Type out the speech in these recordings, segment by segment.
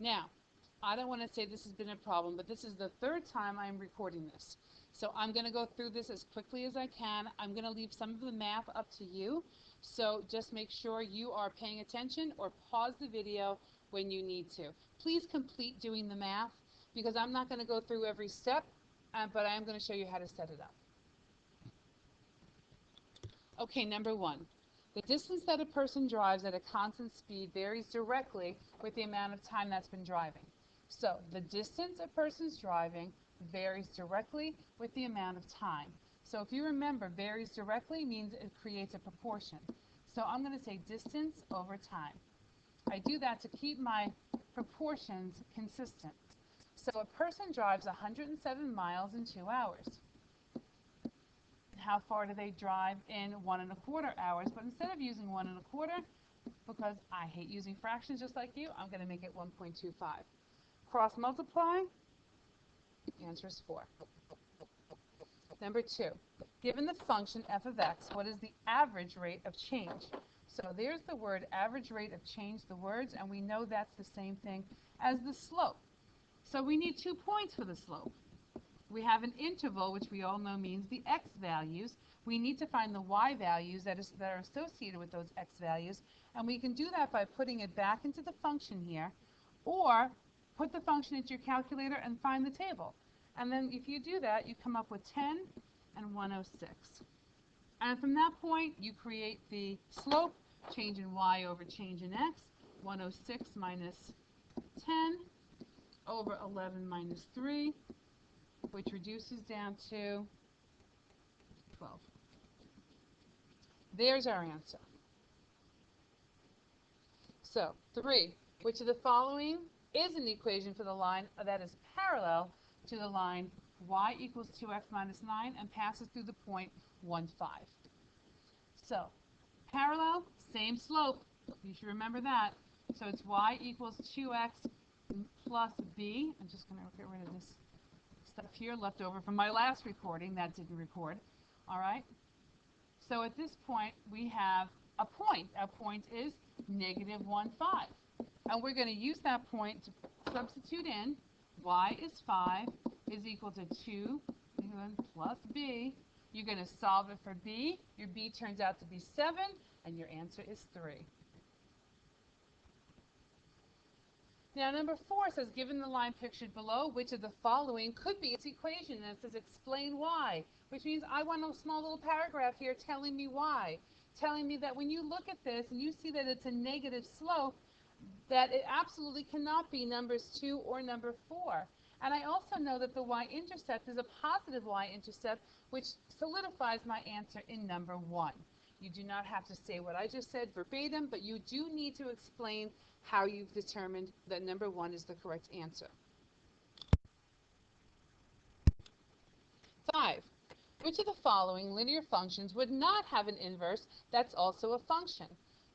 Now, I don't want to say this has been a problem, but this is the third time I'm recording this. So I'm going to go through this as quickly as I can. I'm going to leave some of the math up to you. So just make sure you are paying attention or pause the video when you need to. Please complete doing the math because I'm not going to go through every step, but I am going to show you how to set it up. Okay, number one. The distance that a person drives at a constant speed varies directly with the amount of time that's been driving. So the distance a person's driving varies directly with the amount of time. So if you remember, varies directly means it creates a proportion. So I'm going to say distance over time. I do that to keep my proportions consistent. So a person drives 107 miles in 2 hours. How far do they drive in 1¼ hours? But instead of using 1¼ because I hate using fractions just like you, I'm going to make it 1.25. Cross multiply, the answer is 4. Number 2, given the function f of x, what is the average rate of change? So there's the word average rate of change, the words, and we know that's the same thing as the slope. So we need 2 points for the slope. We have an interval, which we all know means the x values. We need to find the y values that are associated with those x values, and we can do that by putting it back into the function here, or put the function into your calculator and find the table. And then if you do that, you come up with 10 and 106. And from that point, you create the slope, change in y over change in x, 106 minus 10 over 11 minus 3, which reduces down to 12. There's our answer. So 3, which of the following is an equation for the line that is parallel to the line y equals 2x minus 9 and passes through the point 1, 5. So parallel, same slope. You should remember that. So it's y equals 2x plus b. I'm just going to get rid of this stuff here left over from my last recording that didn't record. All right. So at this point, we have a point. Our point is negative 1, 5. And we're going to use that point to substitute in y is 5 is equal to 2 plus b. You're going to solve it for b. Your b turns out to be 7, and your answer is 3. Now, number 4 says, given the line pictured below, which of the following could be its equation? And it says, explain why, which means I want a small little paragraph here telling me why, telling me that when you look at this and you see that it's a negative slope, that it absolutely cannot be numbers 2 or number 4. And I also know that the y-intercept is a positive y-intercept, which solidifies my answer in number 1. You do not have to say what I just said verbatim, but you do need to explain how you've determined that number 1 is the correct answer. 5. Which of the following linear functions would not have an inverse that's also a function?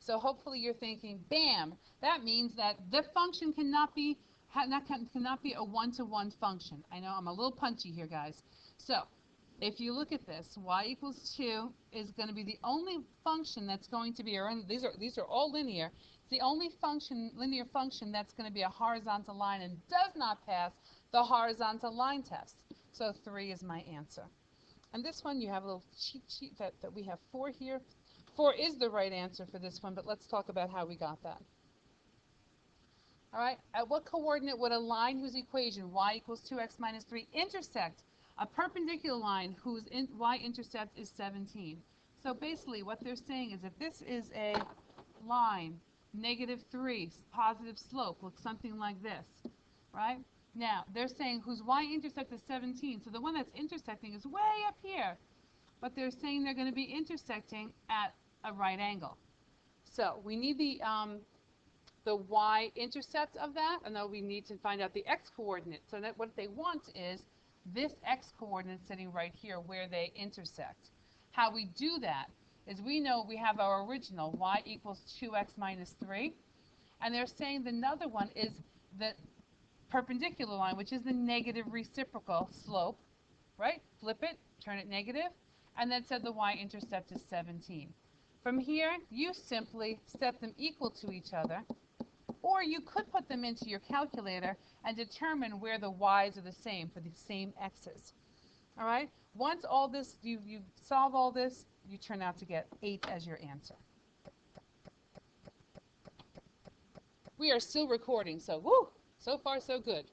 So hopefully you're thinking, bam, that means that the function cannot be a one-to-one function. I know I'm a little punchy here, guys. So if you look at this, y equals 2 is going to be the only function that's going to be, these are all linear. It's the only linear function that's going to be a horizontal line and does not pass the horizontal line test. So 3 is my answer. And this one, you have a little cheat sheet that we have 4 here. 4 is the right answer for this one, but let's talk about how we got that. All right, at what coordinate would a line whose equation y equals 2x minus 3 intersect a perpendicular line whose y-intercept is 17? So basically what they're saying is if this is a line, -3, positive slope, looks something like this, right? Now, they're saying whose y-intercept is 17, so the one that's intersecting is way up here. But they're saying they're going to be intersecting at a right angle. So we need the y-intercept of that, and then we need to find out the x-coordinate. So that what they want is this x-coordinate sitting right here where they intersect. How we do that is we know we have our original y equals 2x minus 3, and they're saying the other one is the perpendicular line, which is the negative reciprocal slope, right? Flip it, turn it negative, and then said the y-intercept is 17. From here, you simply set them equal to each other, or Or you could put them into your calculator and determine where the y's are the same for the same x's. All right? Once all this, you solve all this, you turn out to get 8 as your answer. We are still recording, so woo, so far so good.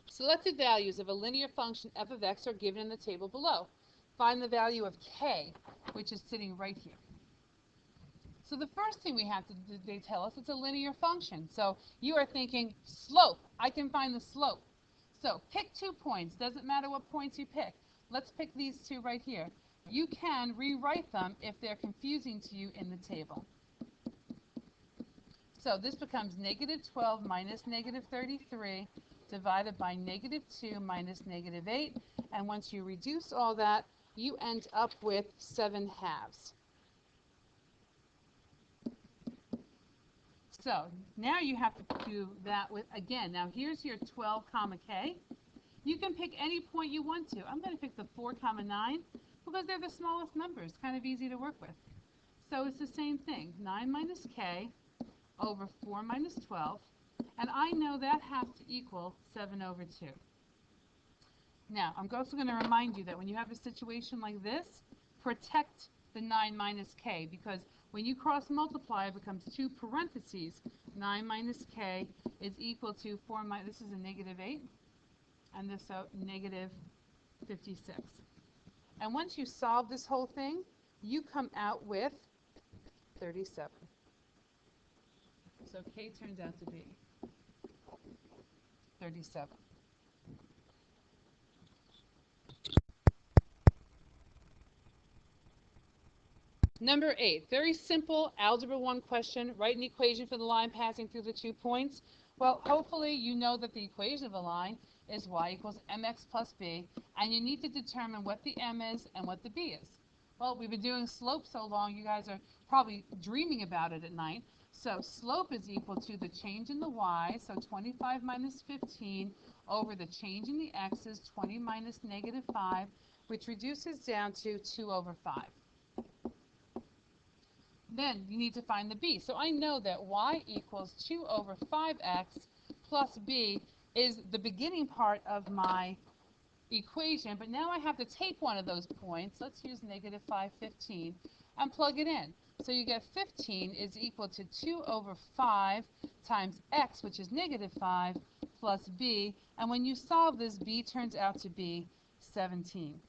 Selected values of a linear function f of x are given in the table below. Find the value of k, which is sitting right here. So the first thing we have to do, they tell us it's a linear function. So you are thinking slope. I can find the slope. So pick 2 points. Doesn't matter what points you pick. Let's pick these 2 right here. You can rewrite them if they're confusing to you in the table. So this becomes negative 12 minus negative 33 divided by negative 2 minus negative 8. And once you reduce all that, you end up with 7 halves. So now you have to do that with, again, now here's your 12 comma k. You can pick any point you want to. I'm going to pick the 4 comma 9 because they're the smallest numbers, kind of easy to work with. So it's the same thing, 9 minus k over 4 minus 12, and I know that has to equal 7 over 2. Now, I'm also going to remind you that when you have a situation like this, protect the 9 minus k, because when you cross multiply, it becomes 2 parentheses. 9 minus k is equal to 4 minus, this is a negative 8, and this negative 56. And once you solve this whole thing, you come out with 37. So k turns out to be 37. Number 8, very simple Algebra 1 question. Write an equation for the line passing through the 2 points. Well, hopefully you know that the equation of a line is y equals mx plus b, and you need to determine what the m is and what the b is. Well, we've been doing slope so long, you guys are probably dreaming about it at night. So slope is equal to the change in the y, so 25 minus 15 over the change in the x's, 20 minus negative 5, which reduces down to 2 over 5. Then you need to find the b. So I know that y equals 2 over 5x plus b is the beginning part of my equation, but now I have to take one of those points. Let's use negative 515 and plug it in. So you get 15 is equal to 2 over 5 times x, which is negative 5, plus b. And when you solve this, b turns out to be 17.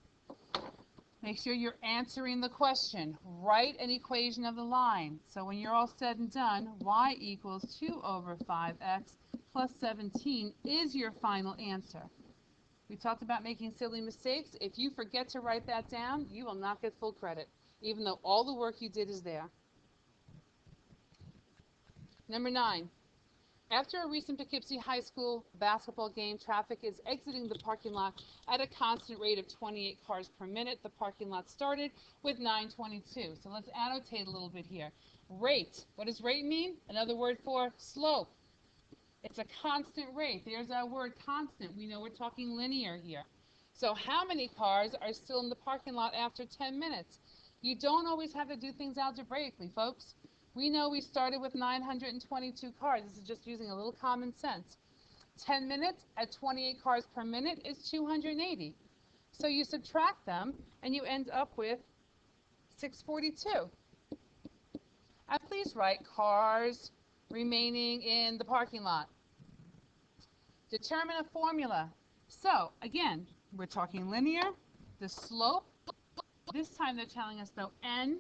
Make sure you're answering the question. Write an equation of the line. So when you're all said and done, y equals 2 over 5x plus 17 is your final answer. We talked about making silly mistakes. If you forget to write that down, you will not get full credit, even though all the work you did is there. Number 9. After a recent Poughkeepsie High School basketball game, traffic is exiting the parking lot at a constant rate of 28 cars per minute. The parking lot started with 922. So let's annotate a little bit here. Rate. What does rate mean? Another word for slope. It's a constant rate. There's our word constant. We know we're talking linear here. So how many cars are still in the parking lot after 10 minutes? You don't always have to do things algebraically, folks. We know we started with 922 cars. This is just using a little common sense. 10 minutes at 28 cars per minute is 280. So you subtract them, and you end up with 642. And please write cars remaining in the parking lot. Determine a formula. So, again, we're talking linear. The slope, this time they're telling us, though, n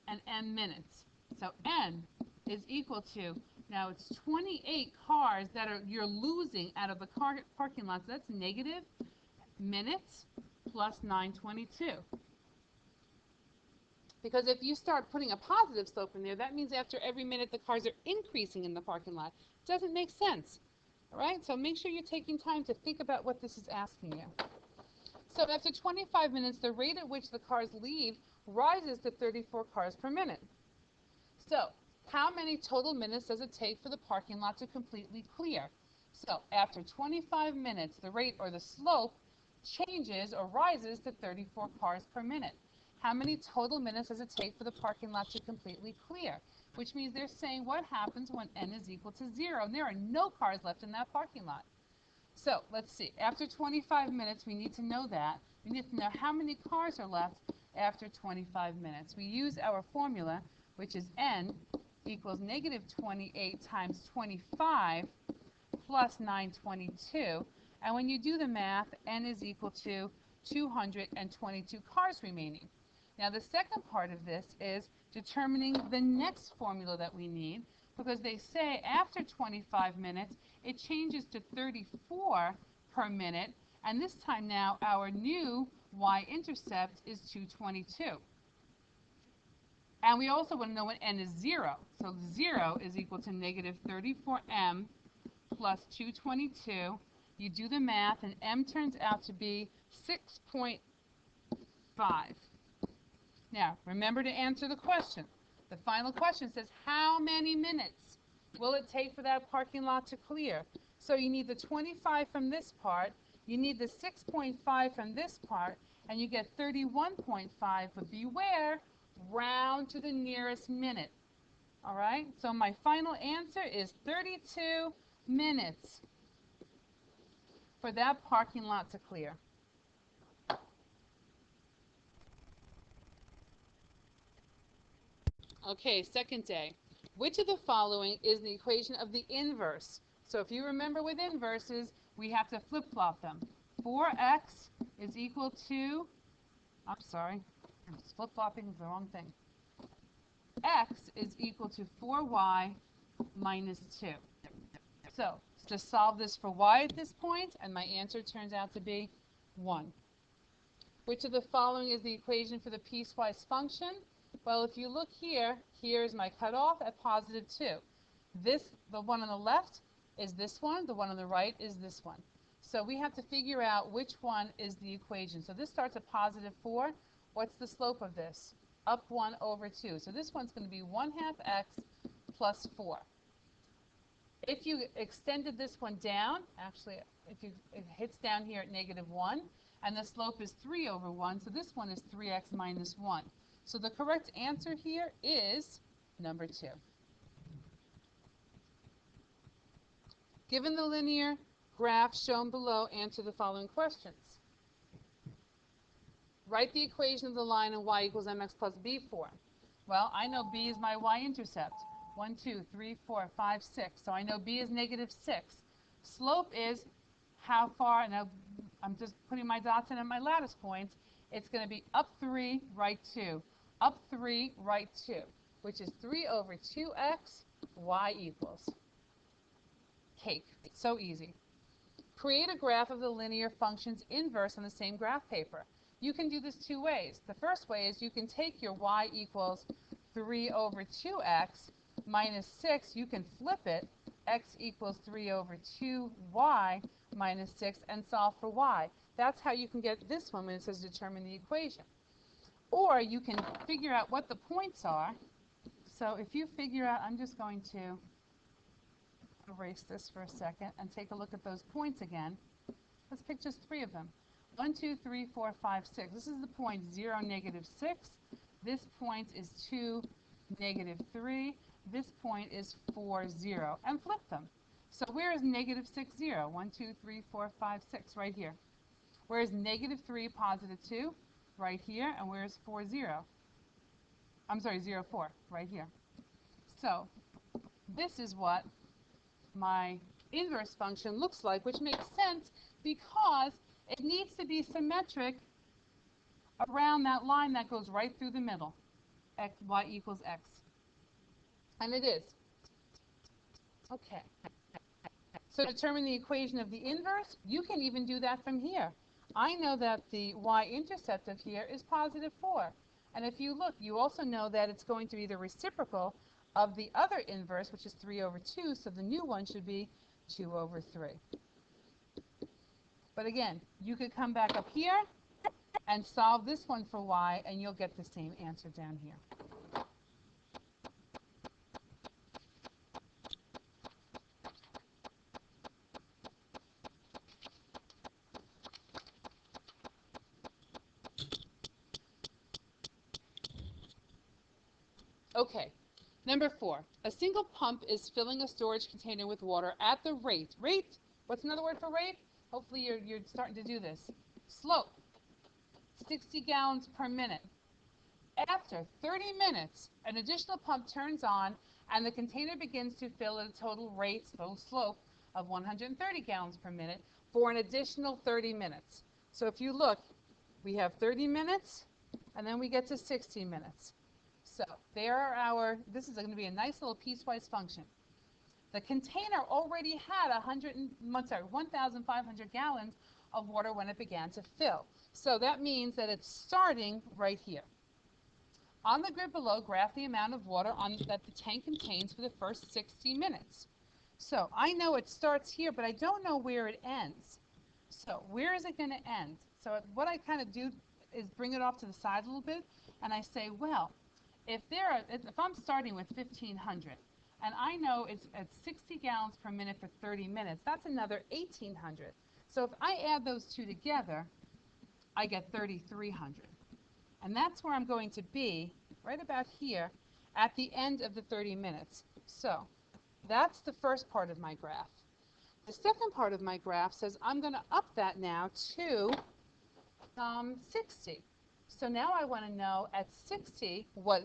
and m minutes. So n is equal to, now it's 28 cars that you're losing out of the parking lot. So that's negative minutes plus 922. Because if you start putting a positive slope in there, that means after every minute the cars are increasing in the parking lot. It doesn't make sense. All right, so make sure you're taking time to think about what this is asking you. So after 25 minutes, the rate at which the cars leave rises to 34 cars per minute. So how many total minutes does it take for the parking lot to completely clear? So after 25 minutes, the rate or the slope changes or rises to 34 cars per minute. how many total minutes does it take for the parking lot to completely clear? Which means they're saying what happens when n is equal to 0, and there are no cars left in that parking lot. So let's see, after 25 minutes, we need to know that. We need to know how many cars are left after 25 minutes. We use our formula, which is n equals negative 28 times 25 plus 922. And when you do the math, n is equal to 222 cars remaining. Now the second part of this is determining the next formula that we need, because they say after 25 minutes, it changes to 34 per minute, and this time now our new y-intercept is 222. And we also want to know when n is 0. So 0 is equal to negative 34m plus 222. You do the math, and m turns out to be 6.5. Now, remember to answer the question. The final question says, how many minutes will it take for that parking lot to clear? So you need the 25 from this part, you need the 6.5 from this part, and you get 31.5, but beware, round to the nearest minute. All right, so my final answer is 32 minutes for that parking lot to clear. Okay, second day. Which of the following is the equation of the inverse? So if you remember with inverses, we have to flip-flop them. 4x is equal to, I'm sorry, I'm flip-flopping the wrong thing. X is equal to 4y minus 2. So just solve this for y at this point, and my answer turns out to be 1. Which of the following is the equation for the piecewise function? Well, if you look here, here's my cutoff at positive 2. The one on the left is this one, the one on the right is this one. So we have to figure out which one is the equation. So this starts at positive 4. What's the slope of this? Up 1 over 2. So this one's going to be 1/2 x plus 4. If you extended this one down, actually, it hits down here at negative 1, and the slope is 3 over 1, so this one is 3x minus 1. So the correct answer here is number 2. Given the linear graph shown below, answer the following questions. Write the equation of the line in y equals mx plus b form. Well, I know b is my y-intercept. 1, 2, 3, 4, 5, 6. So I know b is negative 6. Slope is how far, and I'm just putting my dots in at my lattice points. It's going to be up 3, right 2. Up 3, right 2, which is 3 over 2x, y equals. Cake. It's so easy. Create a graph of the linear function's inverse on the same graph paper. You can do this 2 ways. The first way is you can take your y equals 3 over 2x minus 6. You can flip it, x equals 3 over 2y minus 6, and solve for y. That's how you can get this one when it says determine the equation. Or you can figure out what the points are. So if you figure out, I'm just going to erase this for a second and take a look at those points again. Let's pick just 3 of them. 1, 2, 3, 4, 5, 6. This is the point 0, negative 6. This point is 2, negative 3. This point is 4, 0. And flip them. So where is negative 6, 0? 1, 2, 3, 4, 5, 6, right here. Where is negative 3, positive 2? Right here. And where is 4, 0? I'm sorry, 0, 4, right here. So this is what my inverse function looks like, which makes sense because it needs to be symmetric around that line that goes right through the middle, x, y equals x. And it is. Okay. So to determine the equation of the inverse, you can even do that from here. I know that the y-intercept of here is positive 4. And if you look, you also know that it's going to be the reciprocal of the other inverse, which is 3 over 2, so the new one should be 2 over 3. But again, you could come back up here and solve this one for y, and you'll get the same answer down here. Okay, number 4. A single pump is filling a storage container with water at the rate. Rate? What's another word for rate? Hopefully you're starting to do this. Slope. 60 gallons per minute. After 30 minutes, an additional pump turns on and the container begins to fill at a total slope of 130 gallons per minute for an additional 30 minutes. So if you look, we have 30 minutes and then we get to 60 minutes. So there are this is going to be a nice little piecewise function. The container already had 1,500 gallons of water when it began to fill. So that means that it's starting right here. On the grid below, graph the amount of water that the tank contains for the first 60 minutes. So I know it starts here, but I don't know where it ends. So where is it going to end? So what I kind of do is bring it off to the side a little bit, and I say, well, if I'm starting with 1,500, and I know it's at 60 gallons per minute for 30 minutes, that's another 1,800. So if I add those two together, I get 3,300. And that's where I'm going to be, right about here, at the end of the 30 minutes. So that's the first part of my graph. The second part of my graph says I'm going to up that now to 60. So now I want to know at 60, what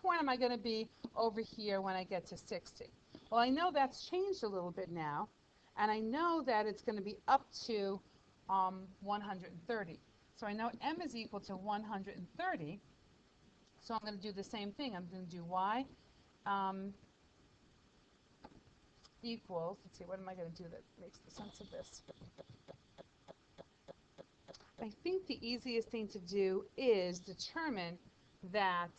point am I going to be over here when I get to 60? Well, I know that's changed a little bit now, and I know that it's going to be up to 130. So I know m is equal to 130. So I'm going to do the same thing. I'm going to do y equals, let's see, what am I going to do that makes the sense of this? I think the easiest thing to do is determine that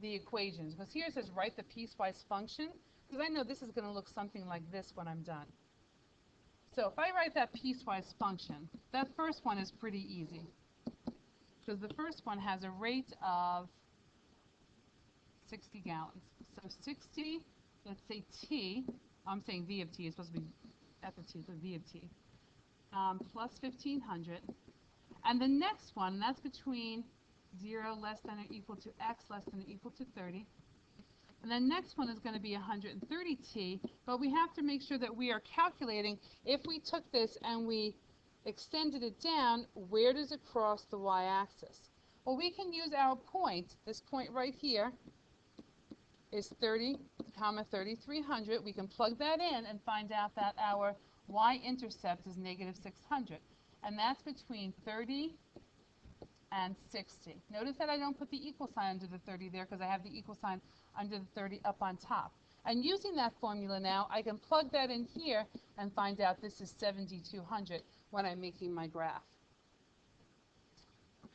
the equations, because here it says write the piecewise function, because I know this is going to look something like this when I'm done. So if I write that piecewise function, that first one is pretty easy, because the first one has a rate of 60 gallons. So 60, let's say t, I'm saying v of t, is supposed to be f of t, so v of t, plus 1,500. And the next one, that's between 0 less than or equal to x less than or equal to 30. And the next one is going to be 130t, but we have to make sure that we are calculating, if we took this and we extended it down, where does it cross the y-axis? Well, we can use our point. This point right here is 30, 3,300. We can plug that in and find out that our y-intercept is negative 600. And that's between 30 and 60. Notice that I don't put the equal sign under the 30 there because I have the equal sign under the 30 up on top. And using that formula now, I can plug that in here and find out this is 7,200 when I'm making my graph.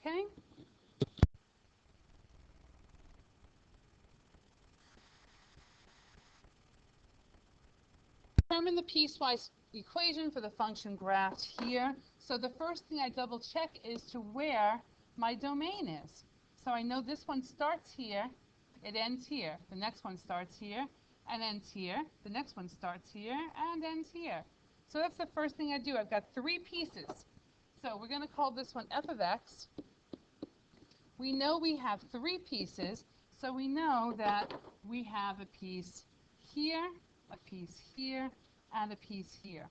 Okay? Determine the piecewise equation for the function graphed here. So the first thing I double check is to where my domain is. So I know this one starts here, it ends here. The next one starts here and ends here. The next one starts here and ends here. So that's the first thing I do. I've got 3 pieces. So we're going to call this one f of x. We know we have 3 pieces, so we know that we have a piece here, a piece here, and a piece here.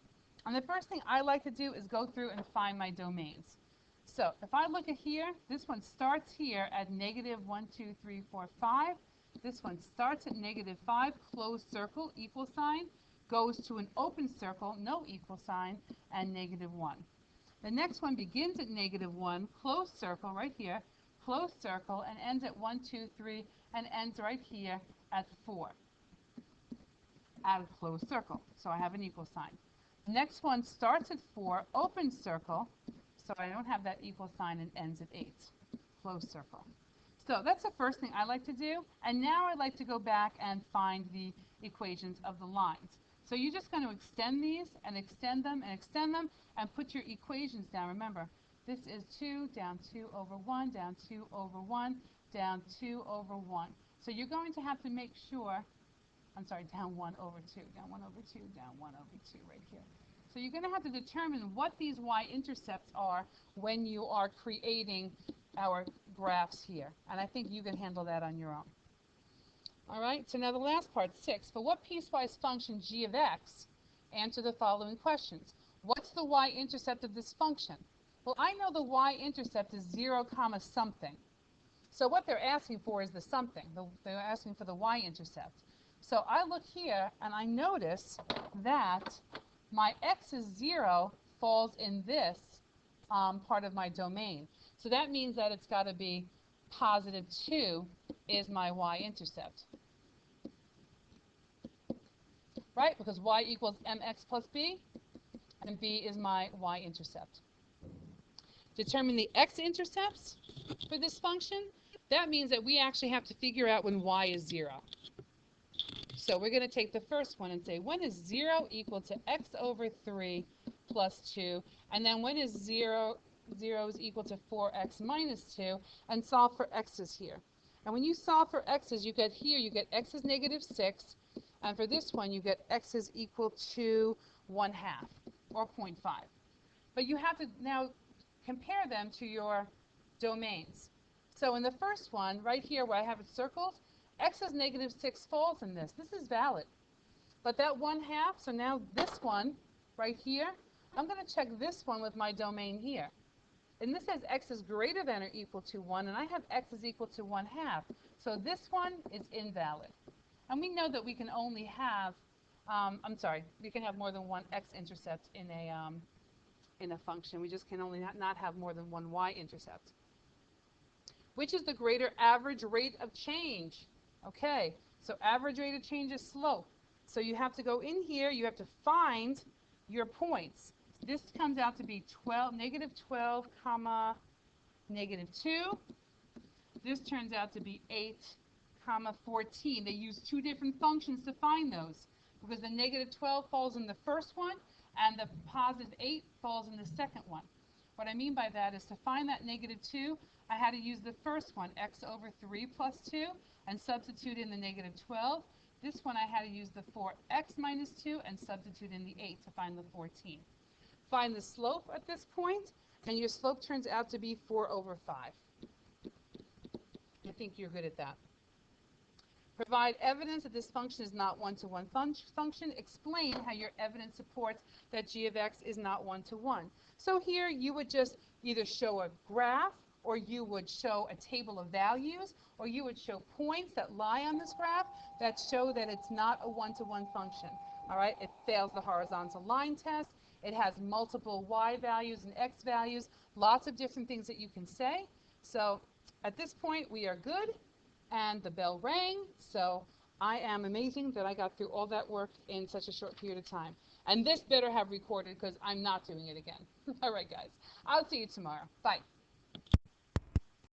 And the first thing I like to do is go through and find my domains. So if I look at here, this one starts here at negative 1, 2, 3, 4, 5. This one starts at negative 5, closed circle, equal sign, goes to an open circle, no equal sign, and negative 1. The next one begins at negative 1, closed circle right here, closed circle, and ends at 1, 2, 3, and ends right here at 4. Out of closed circle, so I have an equal sign. The next one starts at 4, open circle, so I don't have that equal sign, and ends at 8, closed circle. So that's the first thing I like to do, and now I like to go back and find the equations of the lines. So you're just going to extend these, and extend them, and put your equations down. Remember, this is 2 down 2 over 1, down 2 over 1, down 2 over 1. So you're going to have to make sure, I'm sorry, down 1 over 2, down 1 over 2, down 1 over 2 right here. So you're going to have to determine what these y-intercepts are when you are creating our graphs here. And I think you can handle that on your own. All right, so now the last part, 6. For what piecewise function g of x, answer the following questions. What's the y-intercept of this function? Well, I know the y-intercept is 0 comma something. So what they're asking for is the something. They're asking for the y-intercept. So I look here and I notice that my x is 0 falls in this part of my domain. So that means that it's got to be positive 2 is my y-intercept. Right? Because y equals mx plus b, and b is my y-intercept. Determine the x-intercepts for this function. That means that we actually have to figure out when y is 0. So we're going to take the first one and say, when is 0 equal to x over 3 plus 2? And then when is 0 is equal to 4x minus 2? And solve for x's here. And when you solve for x's, you get here, you get x is negative 6. And for this one, you get x is equal to 1/2 or 0.5. But you have to now compare them to your domains. So in the first one, right here where I have it circled, x is negative 6 falls in this. This is valid. But that 1/2, so now this one right here, I'm going to check this one with my domain here. And this says x is greater than or equal to 1, and I have x is equal to 1/2. So this one is invalid. And we know that we can only have, we can have more than one x-intercept in a function. We just can only not have more than one y-intercept. Which is the greater average rate of change? Okay, so average rate of change is slope. So you have to go in here, you have to find your points. This comes out to be negative 12 comma negative 2. This turns out to be 8 comma 14. They use two different functions to find those because the negative 12 falls in the first one and the positive 8 falls in the second one. What I mean by that is to find that negative 2, I had to use the first one, x over 3 plus 2, and substitute in the negative 12. This one I had to use the 4x minus 2 and substitute in the 8 to find the 14. Find the slope at this point, and your slope turns out to be 4 over 5. I think you're good at that. Provide evidence that this function is not one-to-one function. Explain how your evidence supports that g of x is not one-to-one. So here you would just either show a graph, or you would show a table of values, or you would show points that lie on this graph that show that it's not a one-to-one function. All right, it fails the horizontal line test. It has multiple y values and x values, lots of different things that you can say. So at this point, we are good. And the bell rang, so I am amazing that I got through all that work in such a short period of time. And this better have recorded because I'm not doing it again. All right, guys. I'll see you tomorrow. Bye.